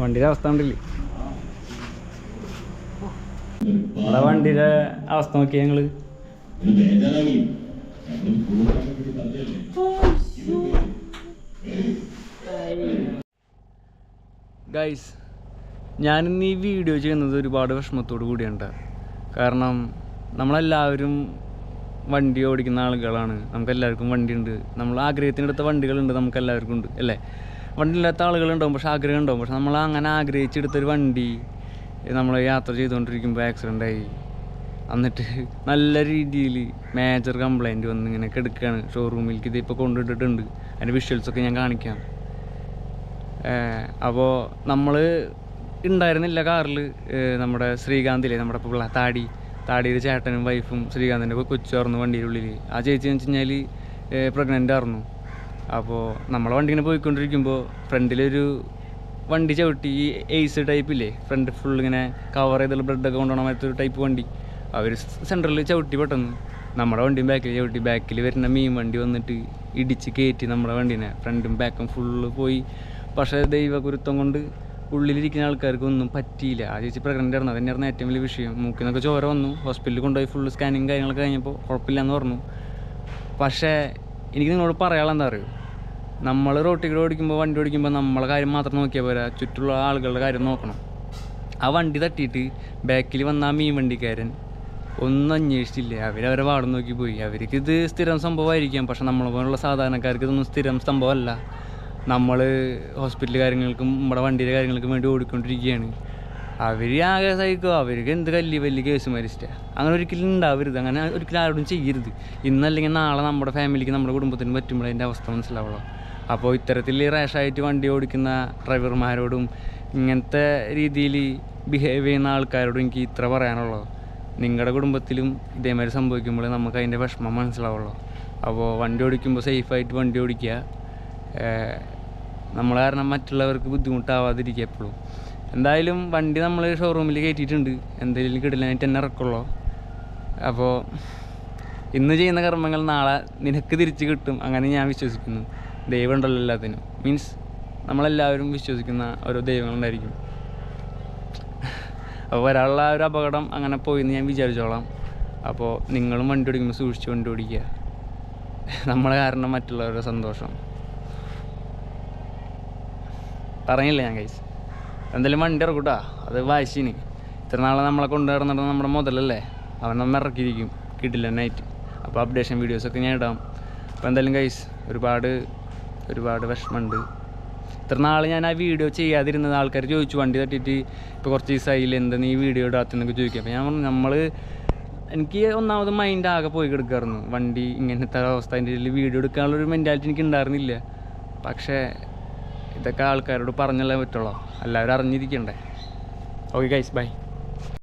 വണ്ടിയുടെ അവസ്ഥ ഉണ്ടല്ലേ, നമ്മുടെ വണ്ടിയുടെ അവസ്ഥ നോക്കിയാൽ ഞങ്ങൾ ഗൈസ്. ഞാനിന്ന് ഈ വീഡിയോ ചെയ്യുന്നത് ഒരുപാട് വിഷമത്തോടു കൂടിയുണ്ട്. കാരണം നമ്മളെല്ലാവരും വണ്ടി ഓടിക്കുന്ന ആളുകളാണ്, നമുക്കെല്ലാവർക്കും വണ്ടിയുണ്ട്, നമ്മൾ ആഗ്രഹത്തിനെടുത്ത വണ്ടികളുണ്ട്, നമുക്കെല്ലാവർക്കും ഉണ്ട് അല്ലേ. വണ്ടി ഇല്ലാത്ത ആളുകളുണ്ടാവും, പക്ഷേ ആഗ്രഹം ഉണ്ടാവും. പക്ഷെ നമ്മൾ അങ്ങനെ ആഗ്രഹിച്ചെടുത്തൊരു വണ്ടി നമ്മൾ യാത്ര ചെയ്തുകൊണ്ടിരിക്കുമ്പോൾ ആക്സിഡൻ്റായി, എന്നിട്ട് നല്ല രീതിയിൽ മേജർ കംപ്ലൈൻറ്റ് വന്ന് ഇങ്ങനെ കിടക്കുകയാണ് ഷോറൂമിലേക്ക്. ഇതിപ്പോൾ കൊണ്ടുവിട്ടിട്ടുണ്ട്, അതിൻ്റെ വിഷ്വൽസൊക്കെ ഞാൻ കാണിക്കാം. അപ്പോൾ നമ്മൾ ഉണ്ടായിരുന്നില്ല കാറിൽ. നമ്മുടെ ശ്രീകാന്തില്ലേ, നമ്മുടെ താടിയുടെ ചേട്ടനും വൈഫും ശ്രീകാന്തിൻ്റെ കൊച്ചായിരുന്നു വണ്ടിയുടെ ഉള്ളിൽ. ആ ചേച്ചി എന്ന് വെച്ച് കഴിഞ്ഞാൽ പ്രഗ്നൻ്റ് ആയിരുന്നു. അപ്പോൾ നമ്മളെ വണ്ടി ഇങ്ങനെ പോയിക്കൊണ്ടിരിക്കുമ്പോൾ ഫ്രണ്ടിലൊരു വണ്ടി ചവിട്ടി, ഈ എയ്സ് ടൈപ്പില്ലേ, ഫ്രണ്ട് ഫുൾ ഇങ്ങനെ കവർ ചെയ്തുള്ള ബ്ലഡൊക്കെ കൊണ്ടുപോകണ മറ്റൊരു ടൈപ്പ് വണ്ടി. അവർ സെൻറ്ററിൽ ചവിട്ടി പെട്ടെന്ന് നമ്മുടെ വണ്ടിയും ബാക്കിൽ ചവിട്ടി. ബാക്കിൽ വരുന്ന മീൻ വണ്ടി വന്നിട്ട് ഇടിച്ച് കയറ്റി നമ്മുടെ വണ്ടീനെ, ഫ്രണ്ടും ബാക്കും ഫുള്ള് പോയി. പക്ഷേ ദൈവഗുരുത്വം കൊണ്ട് ഉള്ളിലിരിക്കുന്ന ആൾക്കാർക്കൊന്നും പറ്റിയില്ല. ആ ചേച്ചി പ്രഗ്നൻ്റ് ആയിരുന്നു, അതന്നെയായിരുന്നു ഏറ്റവും വലിയ വിഷയം. മൂക്കിൽ നിന്നൊക്കെ ചോര വന്നു. ഹോസ്പിറ്റലിൽ കൊണ്ടുപോയി ഫുൾ സ്കാനിങ് കാര്യങ്ങളൊക്കെ കഴിഞ്ഞപ്പോൾ കുഴപ്പമില്ലയെന്ന് പറഞ്ഞു. പക്ഷേ എനിക്ക് നിങ്ങളോട് പറയാനുള്ള എന്താ അറിയുമോ, നമ്മൾ റോട്ടിൽ കൂടെ ഓടിക്കുമ്പോൾ, വണ്ടി ഓടിക്കുമ്പോൾ നമ്മളെ കാര്യം മാത്രം നോക്കിയാൽ പോരാ, ചുറ്റുള്ള ആളുകളുടെ കാര്യം നോക്കണം. ആ വണ്ടി തട്ടിയിട്ട് ബാക്കിൽ വന്ന ആ മീൻ വണ്ടിക്കാരൻ ഒന്നും അന്വേഷിച്ചില്ല. അവരവരെ വാടം നോക്കി പോയി. അവർക്കിത് സ്ഥിരം സംഭവമായിരിക്കാം, പക്ഷെ നമ്മളെ പോലുള്ള സാധാരണക്കാർക്ക് ഇതൊന്നും സ്ഥിരം സംഭവമല്ല. നമ്മൾ ഹോസ്പിറ്റൽ കാര്യങ്ങൾക്കും നമ്മുടെ വണ്ടിയുടെ കാര്യങ്ങൾക്കും വേണ്ടി ഓടിക്കൊണ്ടിരിക്കുകയാണ്. അവർ ആകെ സഹിക്കുക. അവർക്ക് എന്ത് വലിയ കേസ് മരിച്ചിട്ട് അങ്ങനെ ഒരിക്കലും ഉണ്ടാവരുത്. അങ്ങനെ ഒരിക്കലും ആരോടും ചെയ്യരുത്. ഇന്നല്ലെങ്കിൽ നാളെ നമ്മുടെ ഫാമിലിക്ക്, നമ്മുടെ കുടുംബത്തിന് പറ്റുമ്പോൾ അതിൻ്റെ അവസ്ഥ മനസ്സിലാവുള്ളൂ. അപ്പോൾ ഇത്തരത്തിൽ റാഷായിട്ട് വണ്ടി ഓടിക്കുന്ന ഡ്രൈവർമാരോടും ഇങ്ങനത്തെ രീതിയിൽ ബിഹേവ് ചെയ്യുന്ന ആൾക്കാരോടും എനിക്ക് ഇത്ര പറയാനുള്ളൂ. നിങ്ങളുടെ കുടുംബത്തിലും ഇതേമാതിരി സംഭവിക്കുമ്പോൾ നമുക്ക് അതിൻ്റെ വിഷമം മനസ്സിലാവുള്ളൂ. അപ്പോൾ വണ്ടി ഓടിക്കുമ്പോൾ സേഫായിട്ട് വണ്ടി ഓടിക്കുക. നമ്മൾ കാരണം മറ്റുള്ളവർക്ക് ബുദ്ധിമുട്ടാവാതിരിക്കുക എപ്പോഴും. എന്തായാലും വണ്ടി നമ്മൾ ഷോറൂമിൽ കയറ്റിയിട്ടുണ്ട്, എന്തെങ്കിലും കിടിലായിട്ട് തന്നെ ഇറക്കുള്ളൂ. അപ്പോൾ ഇന്ന് ചെയ്യുന്ന കർമ്മങ്ങൾ നാളെ നിനക്ക് തിരിച്ച് കിട്ടും, അങ്ങനെ ഞാൻ വിശ്വസിക്കുന്നു. ദൈവം ഉണ്ടല്ലോ എല്ലാത്തിനും, മീൻസ് നമ്മളെല്ലാവരും വിശ്വസിക്കുന്ന ഓരോ ദൈവങ്ങളുണ്ടായിരിക്കും. അപ്പോൾ ഒരാളുള്ള ഒരു അപകടം അങ്ങനെ പോയിന്ന് ഞാൻ വിചാരിച്ചോളാം. അപ്പോൾ നിങ്ങളും വണ്ടി ഓടിക്കുമ്പോൾ സൂക്ഷിച്ച് വണ്ടി ഓടിക്കുക. നമ്മളെ കാരണം മറ്റുള്ളവരുടെ സന്തോഷം പറഞ്ഞില്ല ഞാൻ ഗൈസ്. എന്തായാലും വണ്ടി ഇറക്കൂട്ടാ, അത് വാശിന്. ഇത്ര നാളെ നമ്മളെ കൊണ്ടു നടന്നിട്ട് നമ്മുടെ മുതലല്ലേ, അവൻ നമ്മൾ ഇറക്കിയിരിക്കും കിട്ടില്ല നൈറ്റ്. അപ്പോൾ അപ്ഡേഷൻ വീഡിയോസൊക്കെ ഞാൻ ഇടാം. അപ്പോൾ എന്തായാലും ഗൈസ് ഒരുപാട് വിഷമമുണ്ട്. ഇത്ര നാൾ ഞാൻ ആ വീഡിയോ ചെയ്യാതിരുന്നത് ആൾക്കാർ ചോദിച്ചു, വണ്ടി തട്ടിയിട്ട് ഇപ്പോൾ കുറച്ച് ദിവസമായില്ല, എന്താ നീ വീഡിയോ ഇടാത്തെന്നൊക്കെ ചോദിക്കുക. അപ്പോൾ ഞാൻ പറഞ്ഞു, എനിക്ക് ഒന്നാമത് മൈൻഡ് ആകെ പോയി കിടക്കായിരുന്നു. വണ്ടി ഇങ്ങനത്തെ അവസ്ഥ, അതിൻ്റെ ഇതിൽ വീഡിയോ എടുക്കാനുള്ളൊരു മെൻറ്റാലിറ്റി എനിക്ക് ഉണ്ടായിരുന്നില്ല. പക്ഷേ ഇതൊക്കെ ആൾക്കാരോട് പറഞ്ഞല്ലേ പറ്റുള്ളൂ, എല്ലാവരും അറിഞ്ഞിരിക്കണ്ടേ. Okay guys, by.